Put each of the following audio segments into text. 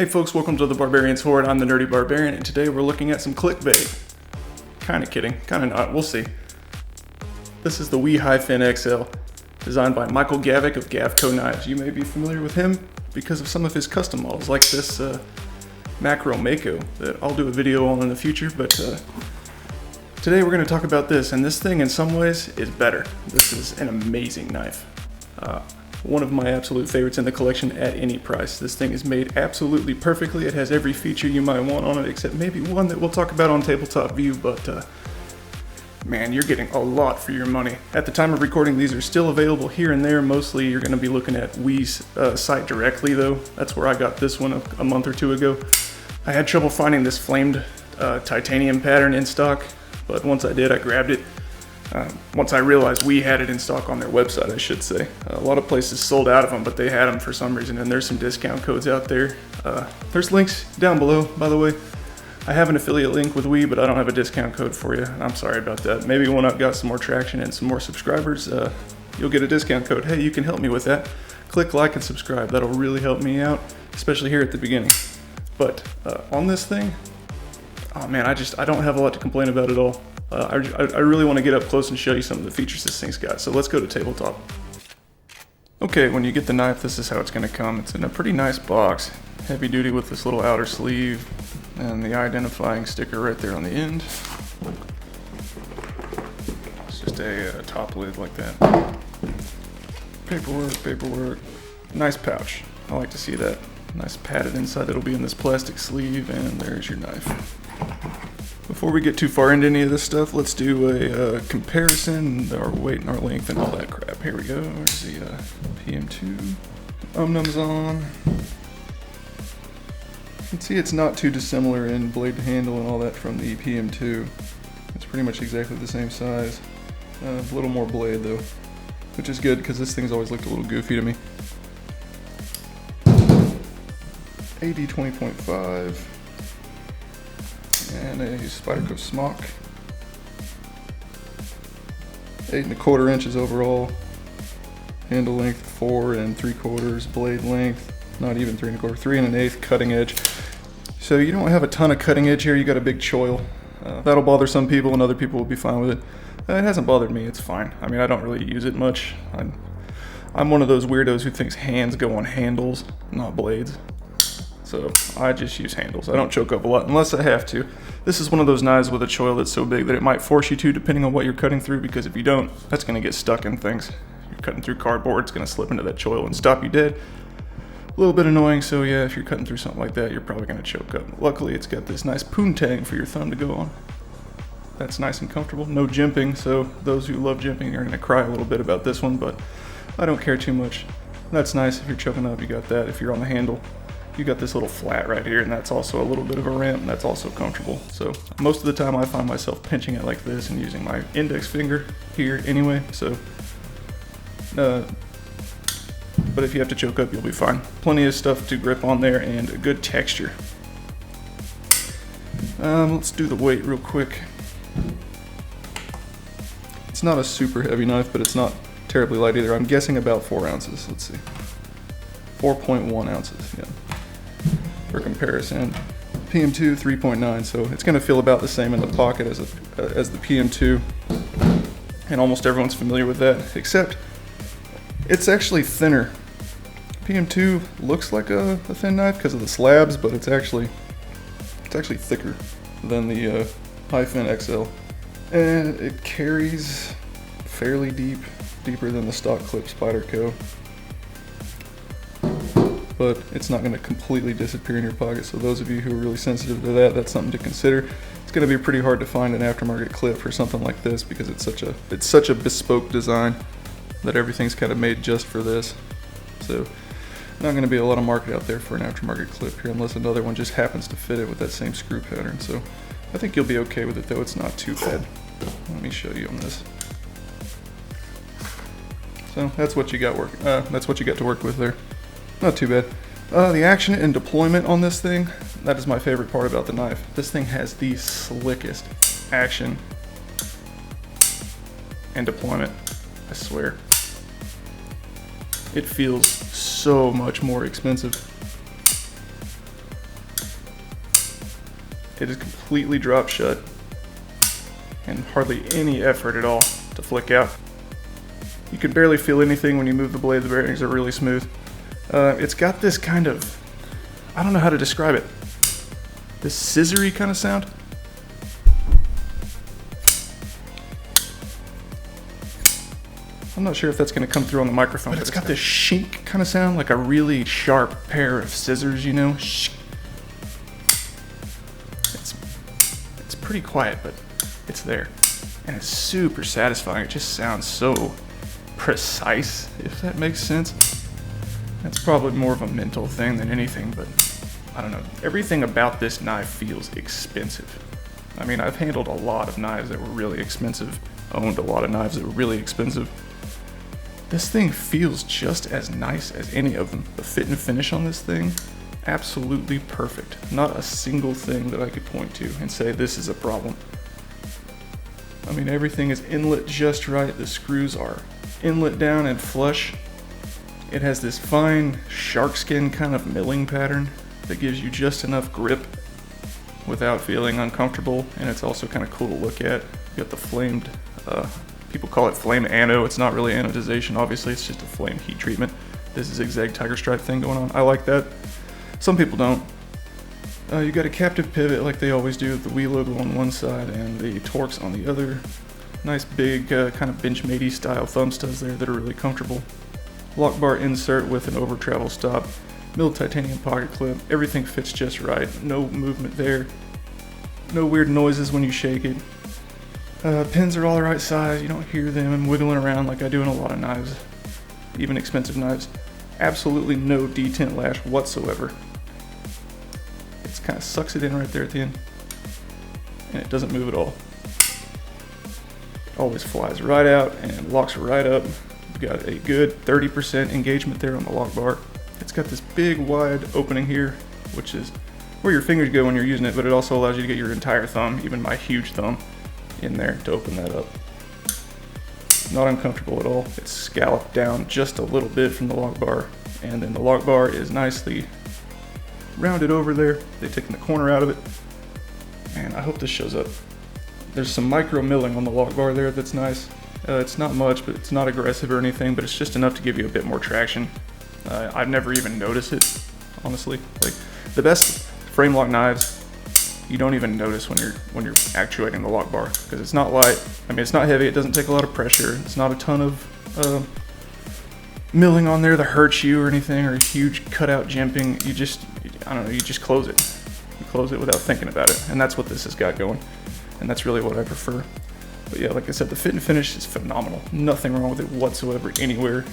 Hey folks, welcome to the Barbarian's Horde. I'm the Nerdy Barbarian, and today we're looking at some clickbait. Kinda kidding, kinda not, we'll see. This is the WE-XL, designed by Michael Gavac of Gavko knives. You may be familiar with him because of some of his custom models, like this Macro Mako that I'll do a video on in the future, but today we're going to talk about this, and this thing in some ways is better. This is an amazing knife. One of my absolute favorites in the collection at any price. This thing is made absolutely perfectly. It has every feature you might want on it, except maybe one that we'll talk about on Tabletop View, but man, you're getting a lot for your money. At the time of recording, these are still available here and there. Mostly you're going to be looking at WE's site directly, though. That's where I got this one a month or two ago. I had trouble finding this flamed titanium pattern in stock, but once I did, I grabbed it. Once I realized we had it in stock on their website, I should say. A lot of places sold out of them, but they had them for some reason, and there's some discount codes out there. There's links down below, by the way. I have an affiliate link with We, but I don't have a discount code for you. I'm sorry about that. Maybe when I've got some more traction and some more subscribers, you'll get a discount code. Hey, you can help me with that. Click like and subscribe. That'll really help me out, especially here at the beginning. But on this thing, oh man, I don't have a lot to complain about at all. I really want to get up close and show you some of the features this thing's got, so let's go to Tabletop. Okay, when you get the knife, this is how it's going to come. It's in a pretty nice box, heavy duty with this little outer sleeve and the identifying sticker right there on the end. It's just a top lid like that. Paperwork, nice pouch. I like to see that. Nice padded inside that'll be in this plastic sleeve, and there's your knife. Before we get too far into any of this stuff, let's do a comparison, our weight and our length and all that crap. Here we go. There's the PM2. Nums on. You can see it's not too dissimilar in blade to handle and all that from the PM2. It's pretty much exactly the same size. A little more blade though, which is good because this thing's always looked a little goofy to me. AD 20.5. And a Spyderco smock. 8 1/4 inches overall. Handle length 4 3/4. Blade length, not even 3 1/4, 3 1/8 cutting edge. So you don't have a ton of cutting edge here. You got a big choil. That'll bother some people, and other people will be fine with it. It hasn't bothered me. It's fine. I mean, I don't really use it much. I'm one of those weirdos who thinks hands go on handles, not blades. So I just use handles. I don't choke up a lot unless I have to. This is one of those knives with a choil that's so big that it might force you to, depending on what you're cutting through, because if you don't, that's going to get stuck in things. You're cutting through cardboard, it's going to slip into that choil and stop you dead. A little bit annoying, so yeah, if you're cutting through something like that, you're probably going to choke up. Luckily, it's got this nice poontang for your thumb to go on. That's nice and comfortable. No jimping, so those who love jimping are going to cry a little bit about this one, but I don't care too much. That's nice. If you're choking up, you got that. If you're on the handle, you got this little flat right here, and that's also a little bit of a ramp, and that's also comfortable. So most of the time I find myself pinching it like this and using my index finger here anyway, so but if you have to choke up, you'll be fine. Plenty of stuff to grip on there and a good texture. Let's do the weight real quick. It's not a super heavy knife, but it's not terribly light either. I'm guessing about 4 ounces. Let's see. 4.1 ounces, yeah. For comparison, PM2 3.9, so it's going to feel about the same in the pocket as the PM2, and almost everyone's familiar with that, except it's actually thinner. PM2 looks like a thin knife because of the slabs, but it's actually thicker than the XL, and it carries fairly deep, deeper than the stock clip Spyderco. But it's not going to completely disappear in your pocket, so those of you who are really sensitive to that, that's something to consider. It's going to be pretty hard to find an aftermarket clip for something like this because it's such a bespoke design that everything's kind of made just for this. So not going to be a lot of market out there for an aftermarket clip here unless another one just happens to fit it with that same screw pattern. So I think you'll be okay with it, though. It's not too bad. Let me show you on this. So that's what you got to work with there. Not too bad. The action and deployment on this thing, that is my favorite part about the knife. This thing has the slickest action and deployment, I swear. It feels so much more expensive. It is completely dropped shut and hardly any effort at all to flick out. You can barely feel anything when you move the blade. The bearings are really smooth. It's got this kind of, I don't know how to describe it, this scissory kind of sound. I'm not sure if that's going to come through on the microphone, but it's got this shink kind of sound, like a really sharp pair of scissors, you know? It's pretty quiet, but it's there. And it's super satisfying. It just sounds so precise, if that makes sense. That's probably more of a mental thing than anything, but I don't know. Everything about this knife feels expensive. I mean, I've handled a lot of knives that were really expensive, owned a lot of knives that were really expensive. This thing feels just as nice as any of them. The fit and finish on this thing, absolutely perfect. Not a single thing that I could point to and say this is a problem. I mean, everything is inlet just right. The screws are inlet down and flush. It has this fine shark skin kind of milling pattern that gives you just enough grip without feeling uncomfortable, and it's also kind of cool to look at. You got the flamed, people call it flame anno. It's not really anodization, obviously, it's just a flame heat treatment. This zigzag tiger stripe thing going on. I like that. Some people don't. You got a captive pivot like they always do, the Wii logo on one side and the Torx on the other. Nice big kind of Benchmatey style thumb studs there that are really comfortable. Lock bar insert with an over travel stop. Milled titanium pocket clip. Everything fits just right. No movement there. No weird noises when you shake it. Pins are all the right size. You don't hear them wiggling around like I do in a lot of knives, even expensive knives. Absolutely no detent lash whatsoever. It kind of sucks it in right there at the end, and it doesn't move at all. It always flies right out and locks right up. You've got a good 30% engagement there on the lock bar. It's got this big wide opening here, which is where your fingers go when you're using it, but it also allows you to get your entire thumb, even my huge thumb, in there to open that up. Not uncomfortable at all. It's scalloped down just a little bit from the lock bar, and then the lock bar is nicely rounded over there. They've taken the corner out of it, and I hope this shows up. There's some micro milling on the lock bar there that's nice. It's not much, but it's not aggressive or anything, but it's just enough to give you a bit more traction. I've never even noticed it, honestly. Like, the best frame lock knives, you don't even notice when you're actuating the lock bar, because it's not light. I mean, it's not heavy. It doesn't take a lot of pressure. It's not a ton of milling on there that hurts you or anything, or huge cutout jimping. You just, I don't know, you just close it. You close it without thinking about it, and that's what this has got going, and that's really what I prefer. But yeah, like I said, the fit and finish is phenomenal. Nothing wrong with it whatsoever anywhere.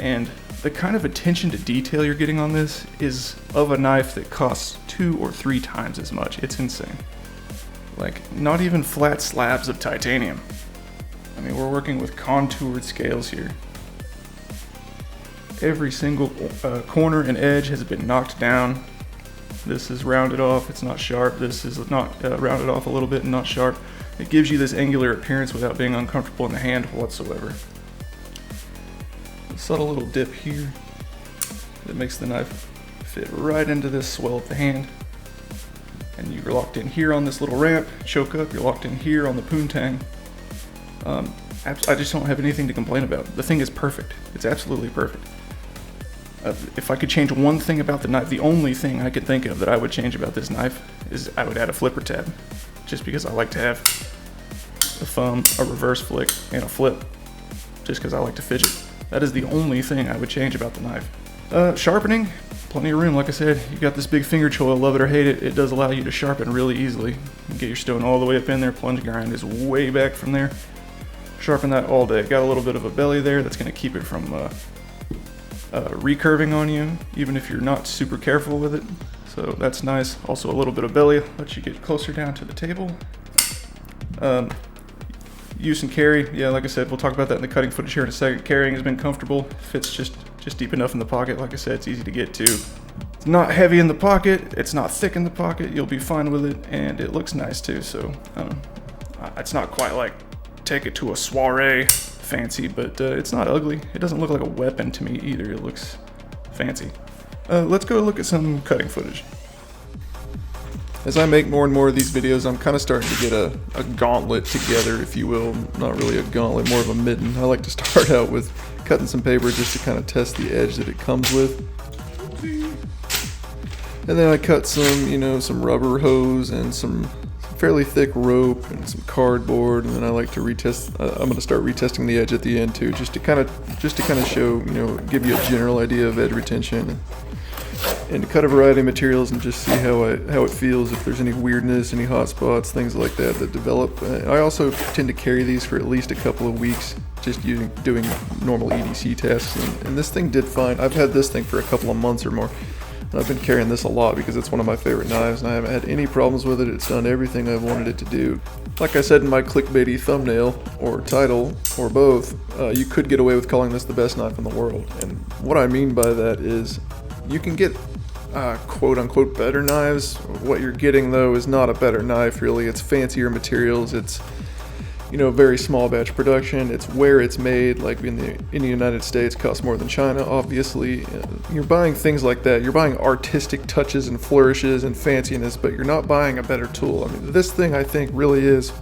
And the kind of attention to detail you're getting on this is of a knife that costs 2 or 3 times as much. It's insane. Like, not even flat slabs of titanium. I mean, we're working with contoured scales here. Every single corner and edge has been knocked down. This is rounded off, it's not sharp. This is not rounded off a little bit and not sharp. It gives you this angular appearance without being uncomfortable in the hand whatsoever. A subtle little dip here that makes the knife fit right into this swell of the hand. And you're locked in here on this little ramp, choke up, you're locked in here on the poontang. I just don't have anything to complain about. The thing is perfect. It's absolutely perfect. If I could change one thing about the knife, the only thing I could think of that I would change about this knife is I would add a flipper tab. Just because I like to have a thumb, a reverse flick, and a flip. Just because I like to fidget. That is the only thing I would change about the knife. Sharpening, plenty of room. Like I said, you got this big finger choil, love it or hate it. It does allow you to sharpen really easily. You get your stone all the way up in there, plunge grind is way back from there. Sharpen that all day. Got a little bit of a belly there that's going to keep it from recurving on you, even if you're not super careful with it. So that's nice. Also a little bit of belly, lets you get closer down to the table. Use and carry, yeah, like I said, we'll talk about that in the cutting footage here in a second. Carrying has been comfortable, fits just deep enough in the pocket. Like I said, it's easy to get to. It's not heavy in the pocket, it's not thick in the pocket, you'll be fine with it, and it looks nice too, so it's not quite like take it to a soiree fancy, but it's not ugly. It doesn't look like a weapon to me either, it looks fancy. Let's go look at some cutting footage. As I make more and more of these videos, I'm kind of starting to get a gauntlet together, if you will. Not really a gauntlet, more of a mitten. I like to start out with cutting some paper just to kind of test the edge that it comes with. And then I cut some, you know, some rubber hose and some fairly thick rope and some cardboard, and then I like to retest. I'm going to start retesting the edge at the end too, just to kind of show, you know, give you a general idea of edge retention, and to cut a variety of materials and just see how it feels, if there's any weirdness, any hot spots, things like that develop. I also tend to carry these for at least a couple of weeks, just doing normal EDC tasks, and this thing did fine. I've had this thing for a couple of months or more. I've been carrying this a lot because it's one of my favorite knives, and I haven't had any problems with it. It's done everything I've wanted it to do. Like I said in my clickbaity thumbnail, or title, or both, you could get away with calling this the best knife in the world. And what I mean by that is, you can get quote-unquote better knives. What you're getting, though, is not a better knife, really. It's fancier materials. It's, you know, very small batch production. It's where it's made, like in the United States, costs more than China, obviously. You're buying things like that. You're buying artistic touches and flourishes and fanciness, but you're not buying a better tool. I mean, this thing, I think, really is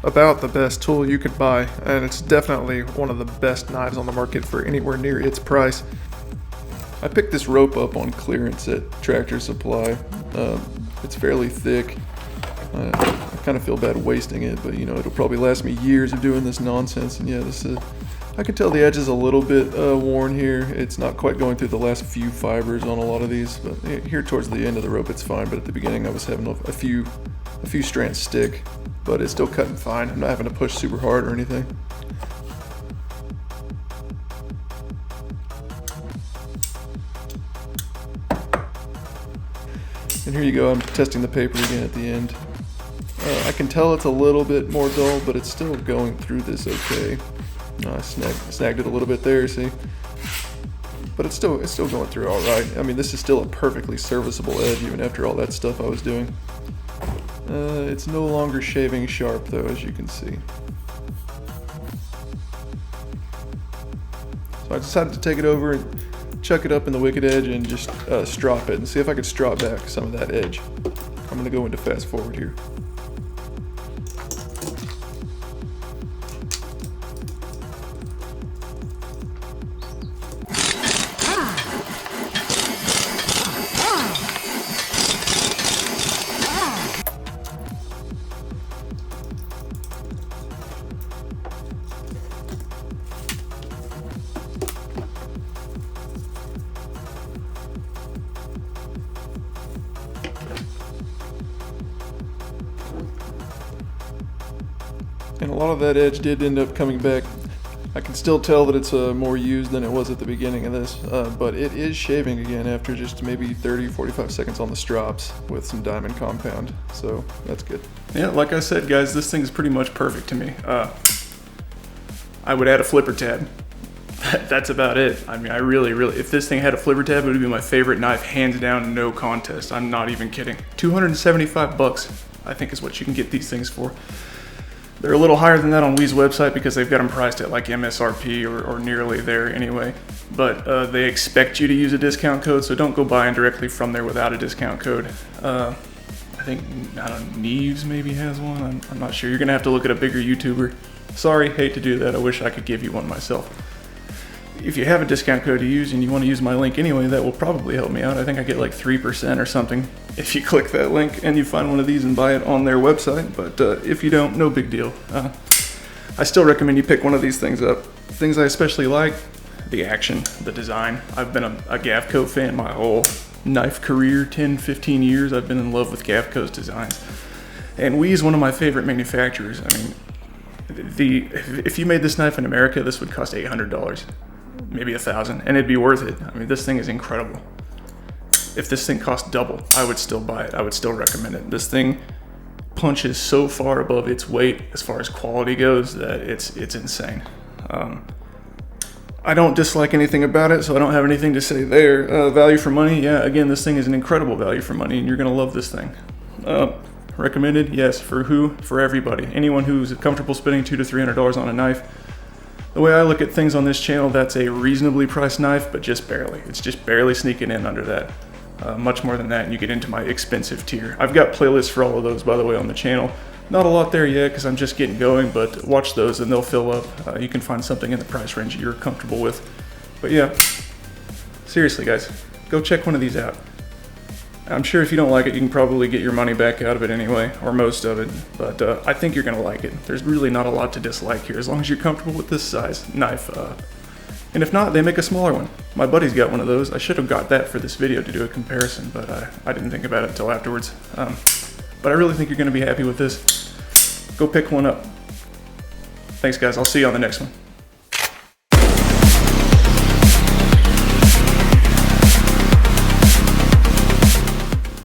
about the best tool you could buy, and it's definitely one of the best knives on the market for anywhere near its price. I picked this rope up on clearance at Tractor Supply. It's fairly thick. I kind of feel bad wasting it, but you know, it'll probably last me years of doing this nonsense. And yeah, I can tell the edge is a little bit worn here. It's not quite going through the last few fibers on a lot of these, but here towards the end of the rope it's fine. But at the beginning I was having a few strands stick, but it's still cutting fine. I'm not having to push super hard or anything. And here you go, I'm testing the paper again at the end. I can tell it's a little bit more dull, but it's still going through this okay. I snagged it a little bit there, see? But it's still going through all right. I mean, this is still a perfectly serviceable edge, even after all that stuff I was doing. It's no longer shaving sharp, though, as you can see. So I decided to take it over and chuck it up in the wicked edge and just strop it and see if I could strop back some of that edge. I'm going to go into fast forward here. And a lot of that edge did end up coming back. I can still tell that it's more used than it was at the beginning of this, but it is shaving again after just maybe 30-45 seconds on the strops with some diamond compound, so that's good. Yeah, like I said, guys, this thing is pretty much perfect to me. I would add a flipper tab. That's about it. I mean, I really, if this thing had a flipper tab, it would be my favorite knife, hands down, no contest. I'm not even kidding. $275, I think, is what you can get these things for. They're a little higher than that on Wee's website because they've got them priced at like MSRP or nearly there anyway. But they expect you to use a discount code, so don't go buying directly from there without a discount code. I think, I don't know, Neves maybe has one. I'm not sure. You're going to have to look at a bigger YouTuber. Sorry, hate to do that. I wish I could give you one myself. If you have a discount code to use and you want to use my link anyway, that will probably help me out. I think I get like 3% or something if you click that link and you find one of these and buy it on their website. But if you don't, no big deal. I still recommend you pick one of these things up. Things I especially like, the action, the design. I've been a Gavko fan my whole knife career, 10, 15 years. I've been in love with Gavko's designs. And Wee is one of my favorite manufacturers. I mean, if you made this knife in America, this would cost $800. Maybe $1,000, and it'd be worth it. I mean, this thing is incredible. If this thing cost double, I would still buy it. I would still recommend it. This thing punches so far above its weight as far as quality goes that it's insane. I don't dislike anything about it, so I don't have anything to say there. Value for money, yeah, again, this thing is an incredible value for money, and you're gonna love this thing. Recommended, yes, for who? For everybody. Anyone who's comfortable spending $200 to $300 on a knife. The way I look at things on this channel, that's a reasonably priced knife, but just barely. It's just barely sneaking in under that. Much more than that, and you get into my expensive tier. I've got playlists for all of those, by the way, on the channel. Not a lot there yet because I'm just getting going, but watch those and they'll fill up. You can find something in the price range you're comfortable with. But yeah, seriously guys, go check one of these out. I'm sure if you don't like it, you can probably get your money back out of it anyway, or most of it, but I think you're gonna like it. There's really not a lot to dislike here, as long as you're comfortable with this size knife. And if not, they make a smaller one. My buddy's got one of those. I should have got that for this video to do a comparison, but I didn't think about it until afterwards. But I really think you're gonna be happy with this. Go pick one up. Thanks guys, I'll see you on the next one.